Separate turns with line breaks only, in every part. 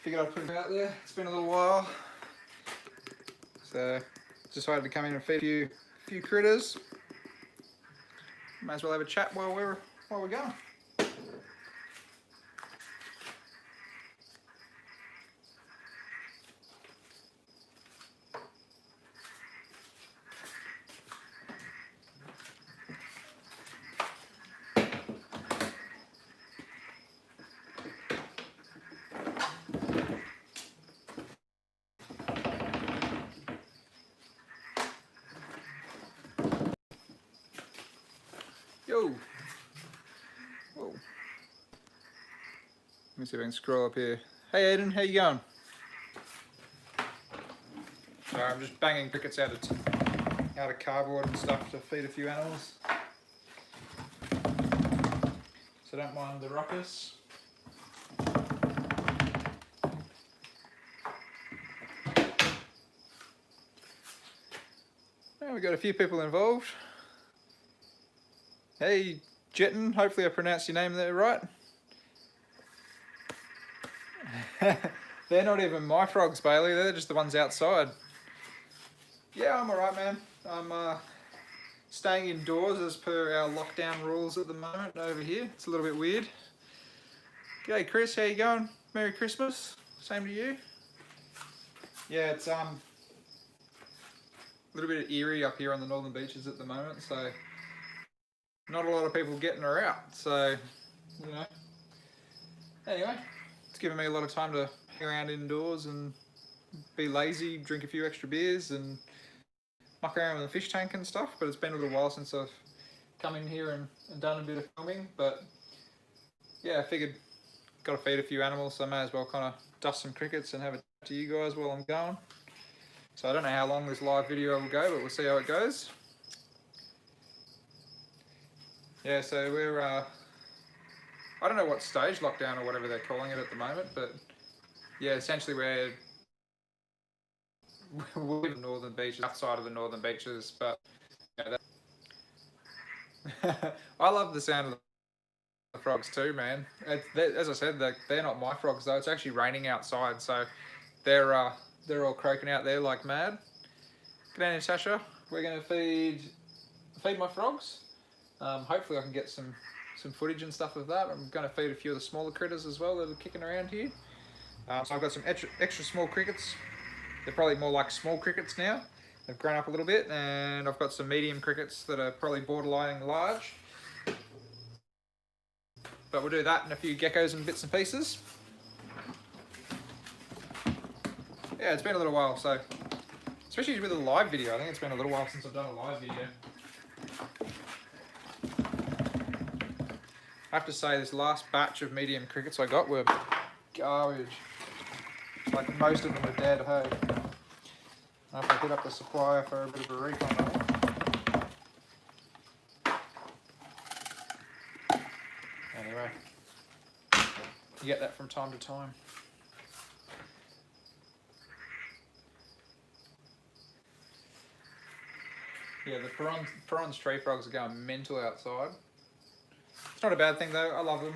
figured I'd put him out there. It's been a little while. So decided to come in and feed a few critters. Might as well have a chat while we're going. Yo! Whoa. Let me see if I can scroll up here. Hey Aiden, how you going? Sorry, I'm just banging crickets out of cardboard and stuff to feed a few animals. So don't mind the ruckus. Now we've got a few people involved. Hey Jetton, hopefully I pronounced your name there right. They're not even my frogs, Bailey, they're just the ones outside. Yeah, I'm alright, man. I'm staying indoors as per our lockdown rules at the moment over here. It's a little bit weird. G'day Chris, how you going? Merry Christmas. Same to you. Yeah, it's a little bit eerie up here on the northern beaches at the moment, so not a lot of people getting her out, so, you know. Anyway, it's given me a lot of time to hang around indoors and be lazy, drink a few extra beers and muck around with the fish tank and stuff, but it's been a little while since I've come in here and done a bit of filming, but yeah, I figured got to feed a few animals, so I may as well kind of dust some crickets and have a chat to you guys while I'm going. So I don't know how long this live video will go, but we'll see how it goes. Yeah, so we're, I don't know what stage lockdown or whatever they're calling it at the moment, but yeah, essentially we're in the northern beaches, outside of the northern beaches, but yeah, I love the sound of the frogs too, man. As I said, they're not my frogs though, it's actually raining outside, so they're all croaking out there like mad. G'day Natasha, we're going to feed my frogs. Hopefully I can get some footage and stuff of that. I'm going to feed a few of the smaller critters as well that are kicking around here. So I've got some extra small crickets. They're probably more like small crickets now. They've grown up a little bit, and I've got some medium crickets that are probably borderline large. But we'll do that and a few geckos and bits and pieces. Yeah, it's been a little while, so especially with a live video. I think it's been a little while since I've done a live video. I have to say, this last batch of medium crickets I got were garbage. Like, most of them are dead, hey. I have to hit up the supplier for a bit of a recon on it. Anyway, you get that from time to time. Yeah, the Perron's tree frogs are going mental outside. It's not a bad thing though, I love them.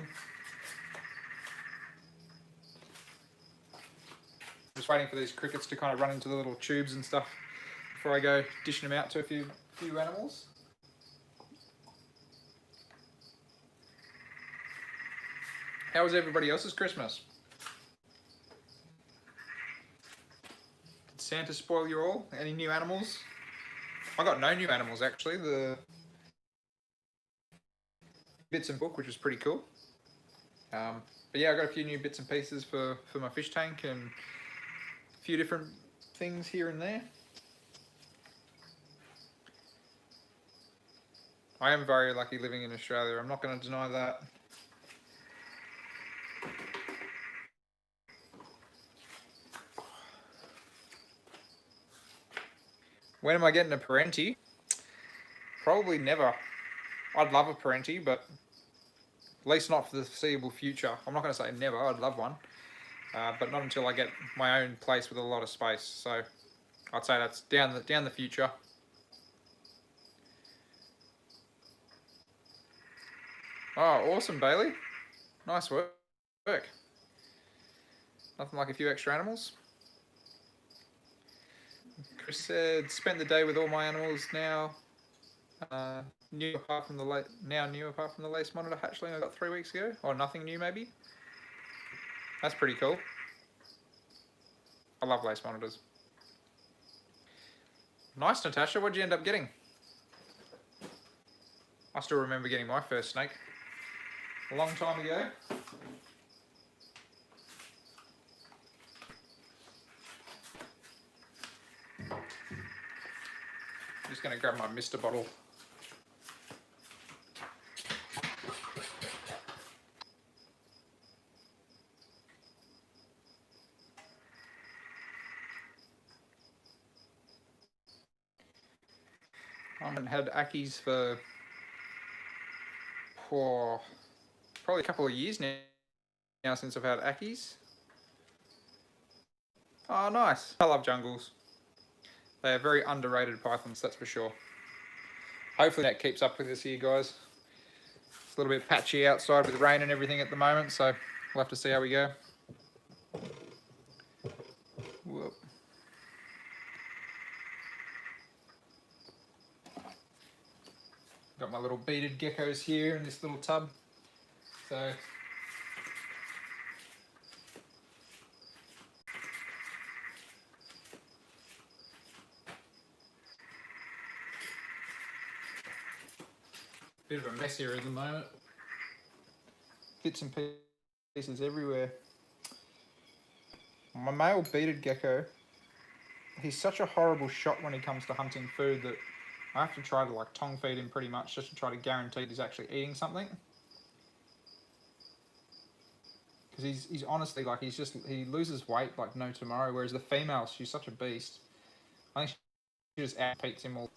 Just waiting for these crickets to kind of run into the little tubes and stuff before I go dishing them out to a few animals. How was everybody else's Christmas? Did Santa spoil you all? Any new animals? I got no new animals actually. The bits and book, which was pretty cool. But yeah, I got a few new bits and pieces for my fish tank and a few different things here and there. I am very lucky living in Australia, I'm not going to deny that. When am I getting a parenti? Probably never. I'd love a parenti, but at least not for the foreseeable future. I'm not going to say never, I'd love one. But not until I get my own place with a lot of space. So I'd say that's down the future. Oh, awesome, Bailey. Nice work. Nothing like a few extra animals. Chris said, spent the day with all my animals now. New apart from the lace monitor hatchling I got 3 weeks ago. Or nothing new maybe. That's pretty cool. I love lace monitors. Nice, Natasha. What'd you end up getting? I still remember getting my first snake a long time ago. Just going to grab my Mr. bottle. I haven't had Ackies for probably a couple of years now since I've had Ackies. Oh, nice. I love jungles. They are very underrated pythons, that's for sure. Hopefully that keeps up with us here, guys. It's a little bit patchy outside with rain and everything at the moment, so we'll have to see how we go. Whoop. Got my little beaded geckos here in this little tub. So bit of a mess here at the moment. Bits and pieces everywhere. My male beaded gecko, he's such a horrible shot when he comes to hunting food that I have to try to like tongue feed him pretty much just to try to guarantee he's actually eating something. Because he's honestly like he loses weight like no tomorrow, whereas the female, she's such a beast. I think she just outpeats him all.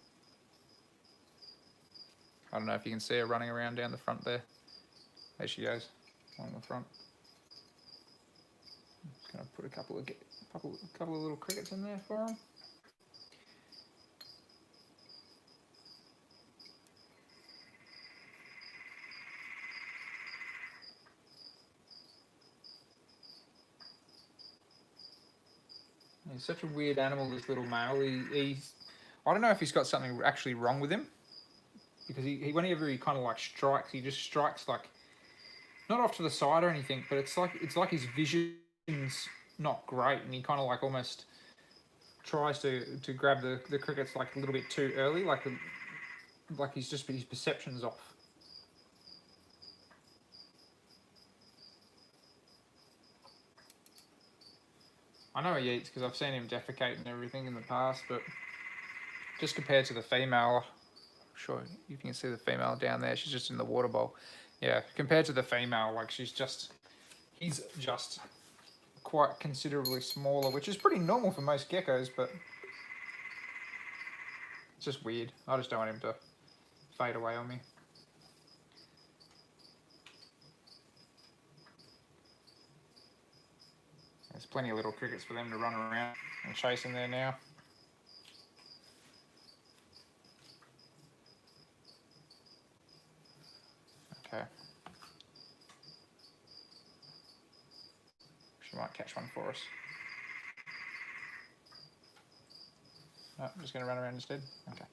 I don't know if you can see her running around down the front there. There she goes, on the front. I'm just going to put a couple of little crickets in there for him. He's such a weird animal, this little male. He's I don't know if he's got something actually wrong with him. Because whenever he kind of like strikes, he just strikes like, not off to the side or anything, but it's like his vision's not great, and he kind of like almost tries to grab the crickets like a little bit too early, like his perception's off. I know he eats because I've seen him defecate and everything in the past, but just compared to the female. Sure, you can see the female down there. She's just in the water bowl. Yeah, compared to the female, like he's just quite considerably smaller, which is pretty normal for most geckos, but it's just weird. I just don't want him to fade away on me. There's plenty of little crickets for them to run around and chase in there now. Okay. She might catch one for us. No, I'm just going to run around instead. Okay.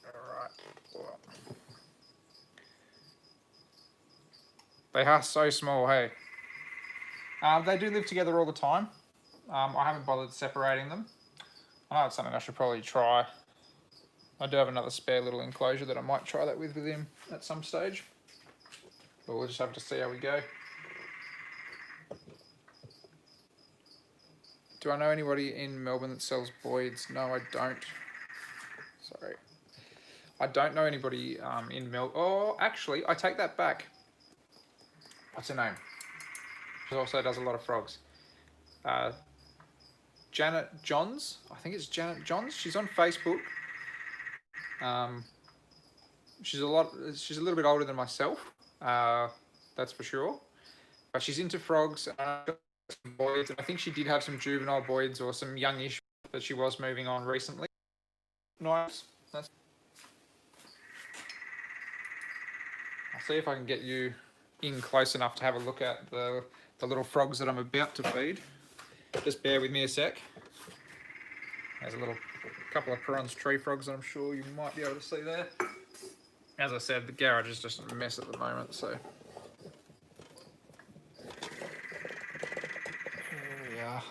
Alright. They are so small, hey. They do live together all the time. I haven't bothered separating them. I know it's something I should probably try. I do have another spare little enclosure that I might try that with him at some stage. But we'll just have to see how we go. Do I know anybody in Melbourne that sells Boyds? No, I don't. Sorry. I don't know anybody in Melbourne. Oh, actually, I take that back. What's her name? She also does a lot of frogs. Janet Johns. I think it's Janet Johns. She's on Facebook. She's a little bit older than myself. That's for sure. But she's into frogs. Some Boyds, and I think she did have some juvenile Boyds or some youngish that she was moving on recently. Nice. I'll see if I can get you in close enough to have a look at the little frogs that I'm about to feed. Just bear with me a sec. There's a couple of prawns tree frogs that I'm sure you might be able to see there. As I said, the garage is just a mess at the moment, so here we are.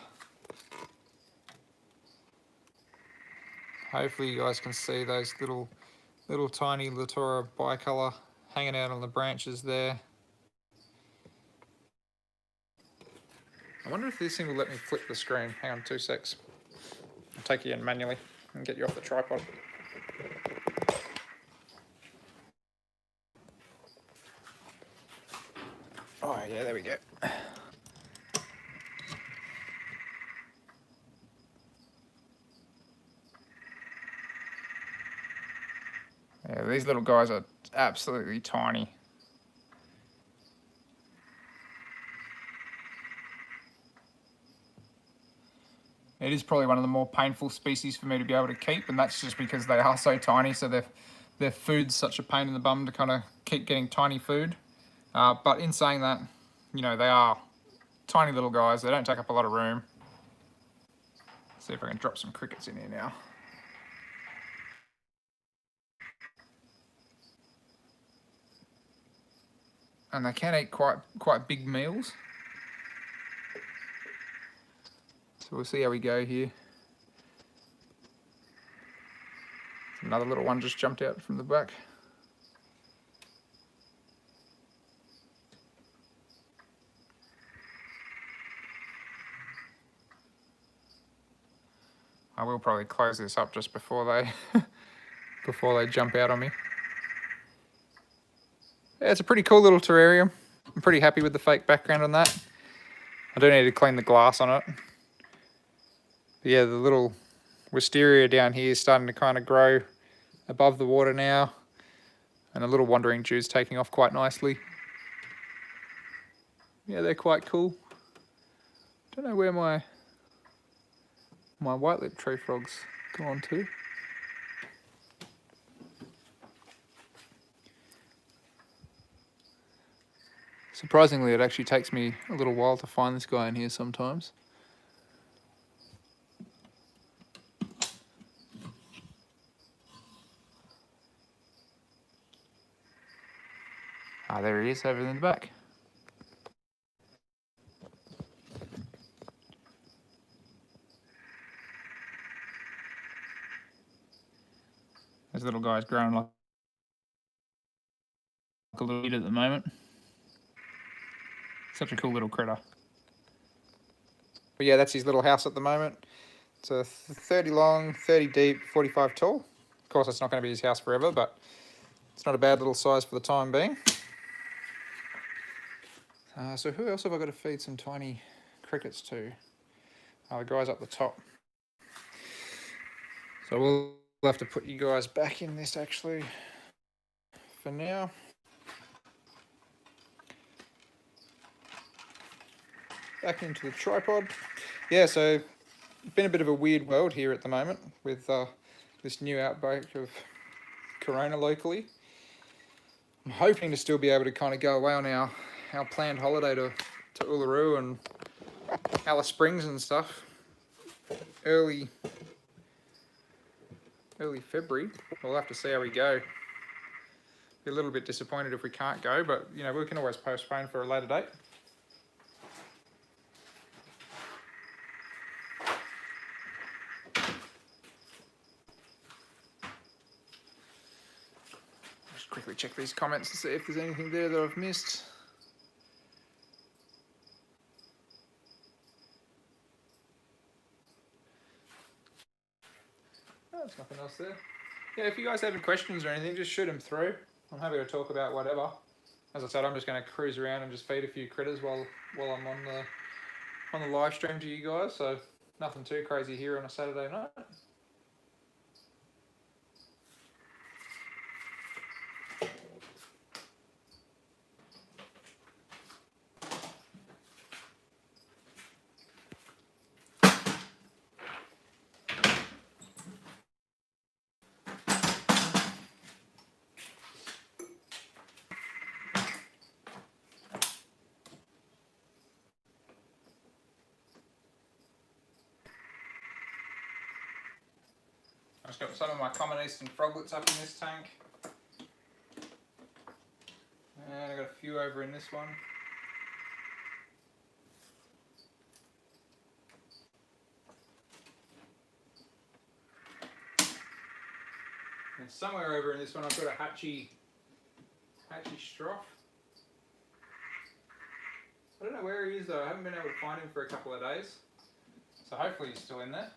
Hopefully you guys can see those little tiny Latora bicolor hanging out on the branches there. I wonder if this thing will let me flip the screen. Hang on 2 secs. I'll take you in manually and get you off the tripod. Oh yeah, there we go. Yeah, these little guys are absolutely tiny. It is probably one of the more painful species for me to be able to keep, and that's just because they are so tiny, so their food's such a pain in the bum to kind of keep getting tiny food. But in saying that, you know, they are tiny little guys. They don't take up a lot of room. Let's see if I can drop some crickets in here now. And they can eat quite big meals. So we'll see how we go here. Another little one just jumped out from the back. I will probably close this up just before they before they jump out on me. Yeah, it's a pretty cool little terrarium. I'm pretty happy with the fake background on that. I do need to clean the glass on it. But yeah, the little wisteria down here is starting to kind of grow above the water now. And the little wandering Jew's taking off quite nicely. Yeah, they're quite cool. Don't know where my white-lipped tree frog's gone to. Surprisingly, it actually takes me a little while to find this guy in here sometimes. Ah, there he is over in the back. This little guy's growing like a little kid at the moment. Such a cool little critter. But yeah, that's his little house at the moment. It's a 30 long, 30 deep, 45 tall. Of course, it's not going to be his house forever, but it's not a bad little size for the time being. So who else have I got to feed some tiny crickets to? Oh, the guys up the top. So we'll have to put you guys back in this actually for now. Back into the tripod. Yeah, so it's been a bit of a weird world here at the moment with this new outbreak of corona locally. I'm hoping to still be able to kind of go away on our planned holiday to Uluru and Alice Springs and stuff early February. We'll have to see how we go. Be a little bit disappointed if we can't go, but you know, we can always postpone for a later date. Just quickly check these comments to see if there's anything there that I've missed. Oh, there's nothing else there. Yeah, if you guys have any questions or anything, just shoot them through. I'm happy to talk about whatever. As I said, I'm just going to cruise around and just feed a few critters while I'm on the live stream to you guys. So nothing too crazy here on a Saturday night. just got some of my common eastern froglets up in this tank. And I got a few over in this one. And somewhere over in this one I've got a Hatchie Stroff. I don't know where he is though, I haven't been able to find him for a couple of days. So hopefully he's still in there.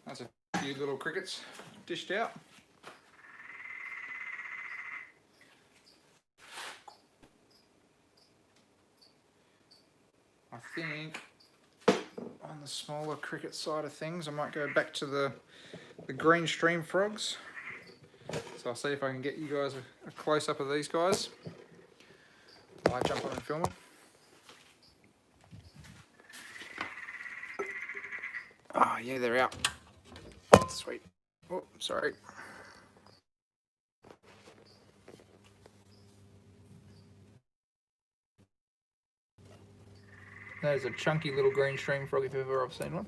That's a few little crickets dished out. I think on the smaller cricket side of things I might go back to the green stream frogs. So I'll see if I can get you guys a close-up of these guys. I'll jump on and film them. Oh yeah, they're out. Sweet. Oh, sorry. That is a chunky little green stream frog if ever I've seen one.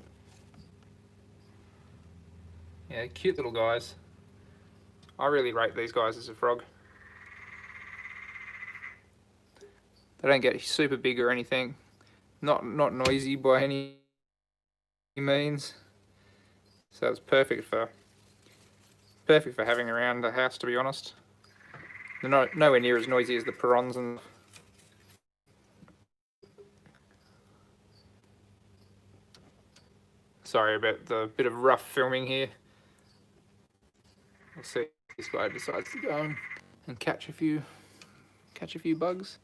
Yeah, cute little guys. I really rate these guys as a frog. They don't get super big or anything. Not noisy by any means. So it's perfect for having around the house, to be honest. They're nowhere near as noisy as the prawns and. Sorry about the bit of rough filming here. We'll see if this guy decides to go and catch a few bugs.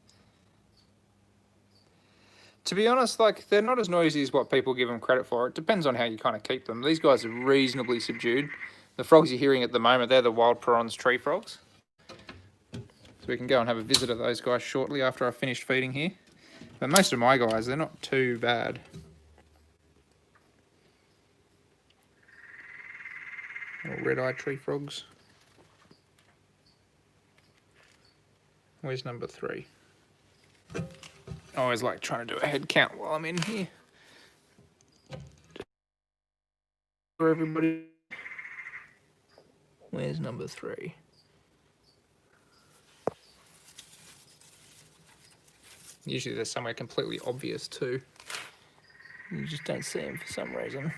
To be honest, like, they're not as noisy as what people give them credit for. It depends on how you kind of keep them. These guys are reasonably subdued. The frogs you're hearing at the moment, they're the wild prawns tree frogs. So we can go and have a visit of those guys shortly after I've finished feeding here. But most of my guys, they're not too bad. Little red-eyed tree frogs. Where's number 3? I always like trying to do a head count while I'm in here. For everybody. Where's number 3? Usually they're somewhere completely obvious too. You just don't see them for some reason.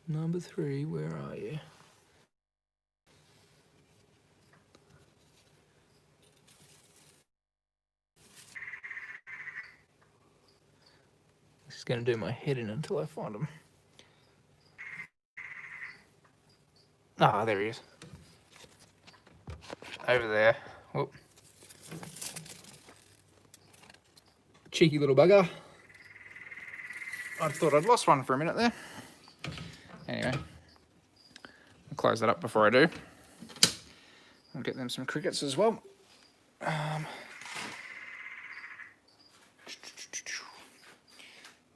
Number 3, where are you? This is going to do my head in until I find him. Ah, there he is. Over there. Whoop. Cheeky little bugger. I thought I'd lost one for a minute there. Anyway, I'll close that up before I do. I'll get them some crickets as well.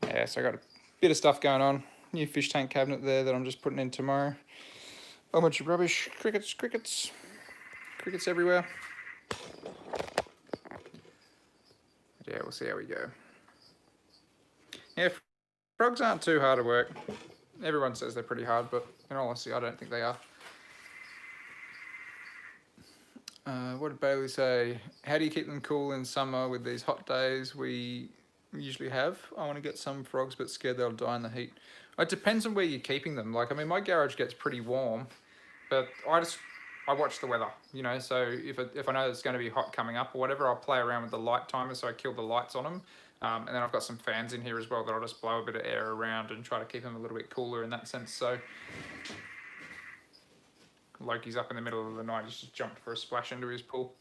Yeah, so I got a bit of stuff going on. New fish tank cabinet there that I'm just putting in tomorrow. A bunch of rubbish. Crickets everywhere. Yeah, we'll see how we go. Yeah, frogs aren't too hard to work. Everyone says they're pretty hard, but in all honesty, I don't think they are. What did Bailey say? How do you keep them cool in summer with these hot days we usually have? I want to get some frogs, but scared they'll die in the heat. It depends on where you're keeping them. Like, I mean, my garage gets pretty warm, but I watch the weather, you know, so if I know it's going to be hot coming up or whatever, I'll play around with the light timer so I kill the lights on them. And then I've got some fans in here as well that I'll just blow a bit of air around and try to keep them a little bit cooler in that sense. So Loki's up in the middle of the night, he's just jumped for a splash into his pool.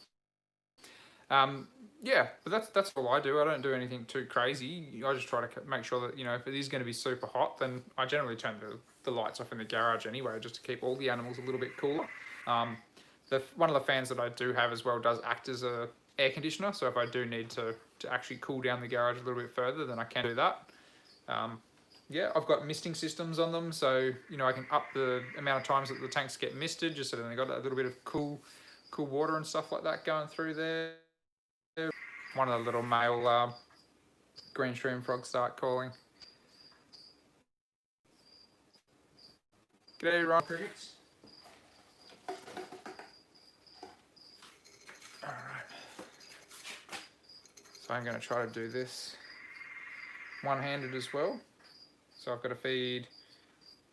Yeah, but that's all I do. I don't do anything too crazy. I just try to make sure that, you know, if it is going to be super hot, then I generally turn the lights off in the garage anyway, just to keep all the animals a little bit cooler. One of the fans that I do have as well does act as a air conditioner, so if I do need to actually cool down the garage a little bit further, then I can do that. Yeah, I've got misting systems on them, so, you know, I can up the amount of times that the tanks get misted, just so then they got a little bit of cool water and stuff like that going through there. one of the little male green stream frogs start calling. G'day, Ron Crickets. Alright. So I'm going to try to do this one-handed as well. So I've got to feed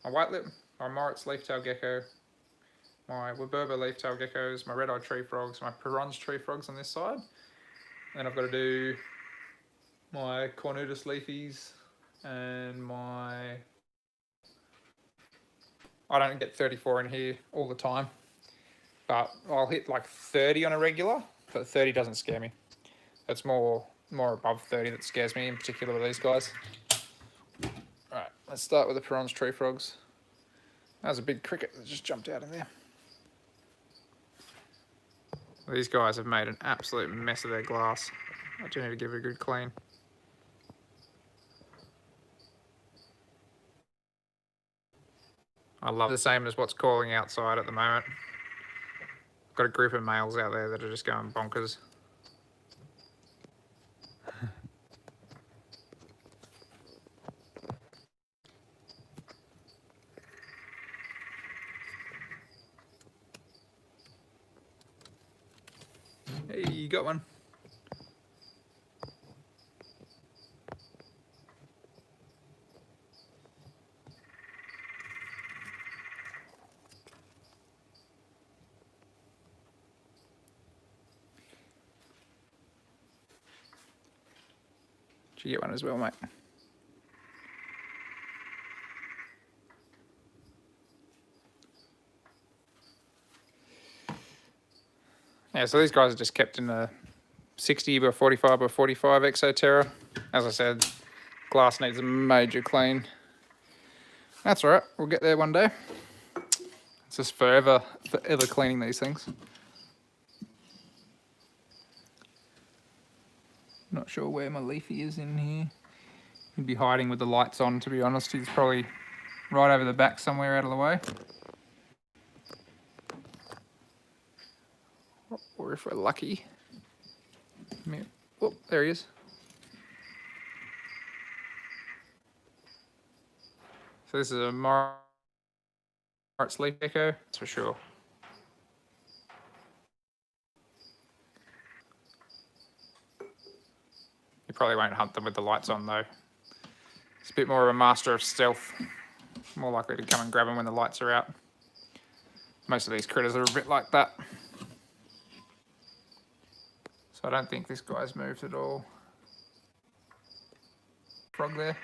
my white lip, my Moritz leaf-tailed gecko, my Weberba leaf-tailed geckos, my red-eyed tree frogs, my Perron's tree frogs on this side. Then I've got to do my Cornutus leafies and my... I don't get 34 in here all the time, but I'll hit like 30 on a regular, but 30 doesn't scare me. It's more above 30 that scares me, in particular with these guys. Alright, let's start with the Perron's tree frogs. That was a big cricket that just jumped out in there. These guys have made an absolute mess of their glass. I do need to give it a good clean. I love the same as what's calling outside at the moment. Got a group of males out there that are just going bonkers. Hey, you got one. Did you get one as well, mate? Yeah, so these guys are just kept in a 60 by 45 by 45 Exoterra. As I said, glass needs a major clean. That's all right, we'll get there one day. It's just forever cleaning these things. Not sure where my leafy is in here. He'd be hiding with the lights on, to be honest. He's probably right over the back somewhere out of the way. Or if we're lucky. Oh, there he is. So this is a Moritz leaf gecko, that's for sure. You probably won't hunt them with the lights on though. It's a bit more of a master of stealth. More likely to come and grab them when the lights are out. Most of these critters are a bit like that. So I don't think this guy's moved at all. Frog there.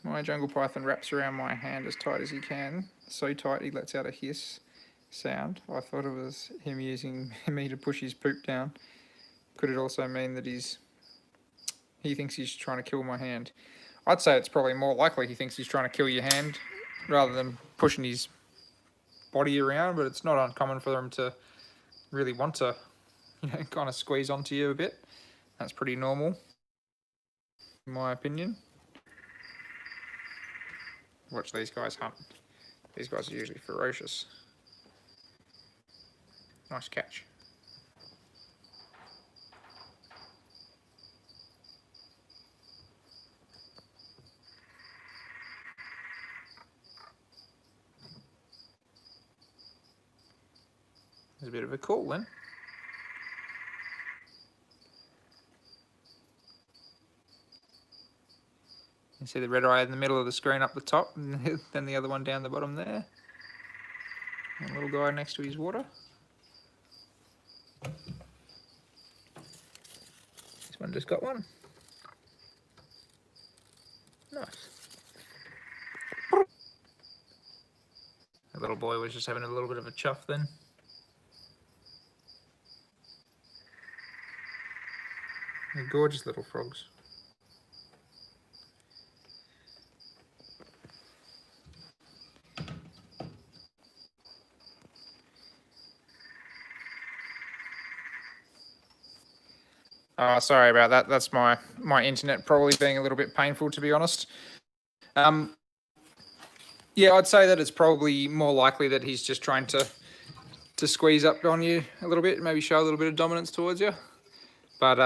My jungle python wraps around my hand as tight as he can. So tight he lets out a hiss sound. I thought it was him using me to push his poop down. Could it also mean that he thinks he's trying to kill my hand? I'd say it's probably more likely he thinks he's trying to kill your hand rather than pushing his body around, but it's not uncommon for them to really want to, kind of squeeze onto you a bit. That's pretty normal, in my opinion. Watch these guys hunt. These guys are usually ferocious. Nice catch. There's a bit of a call then. You see the red eye in the middle of the screen up the top, and then the other one down the bottom there. And a little guy next to his water. This one just got one. Nice. The little boy was just having a little bit of a chuff then. They're gorgeous little frogs. Sorry about that. That's my internet probably being a little bit painful, to be honest. Yeah, I'd say that it's probably more likely that he's just trying to squeeze up on you a little bit, maybe show a little bit of dominance towards you. But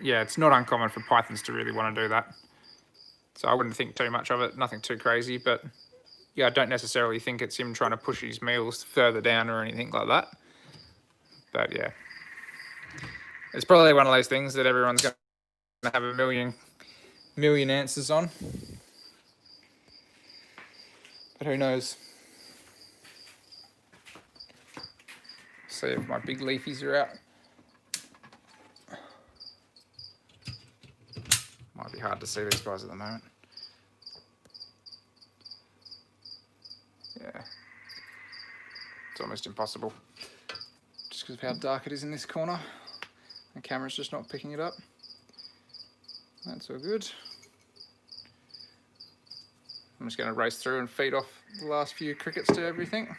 yeah, it's not uncommon for pythons to really want to do that. So I wouldn't think too much of it, nothing too crazy. But yeah, I don't necessarily think it's him trying to push his meals further down or anything like that. But yeah, it's probably one of those things that everyone's going to have a million answers on. But who knows? See if my big leafies are out. Might be hard to see these guys at the moment. Yeah, it's almost impossible. Just because of how dark it is in this corner. The camera's just not picking it up. That's all good. I'm just going to race through and feed off the last few crickets to everything.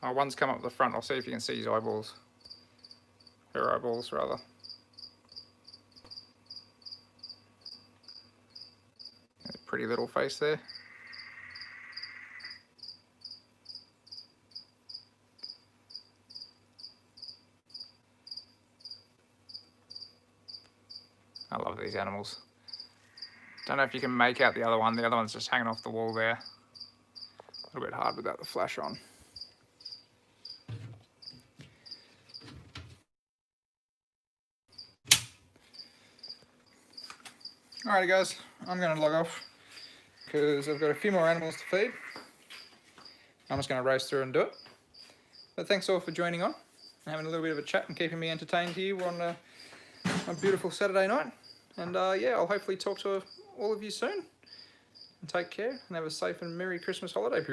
Oh, one's come up the front. I'll see if you can see his eyeballs. Her eyeballs, rather. A pretty little face there. I love these animals. Don't know if you can make out the other one. The other one's just hanging off the wall there. A little bit hard without the flash on. Alrighty guys, I'm going to log off because I've got a few more animals to feed. I'm just going to race through and do it. But thanks all for joining on, having a little bit of a chat and keeping me entertained here on a beautiful Saturday night. And yeah, I'll hopefully talk to all of you soon. And take care and have a safe and Merry Christmas holiday period.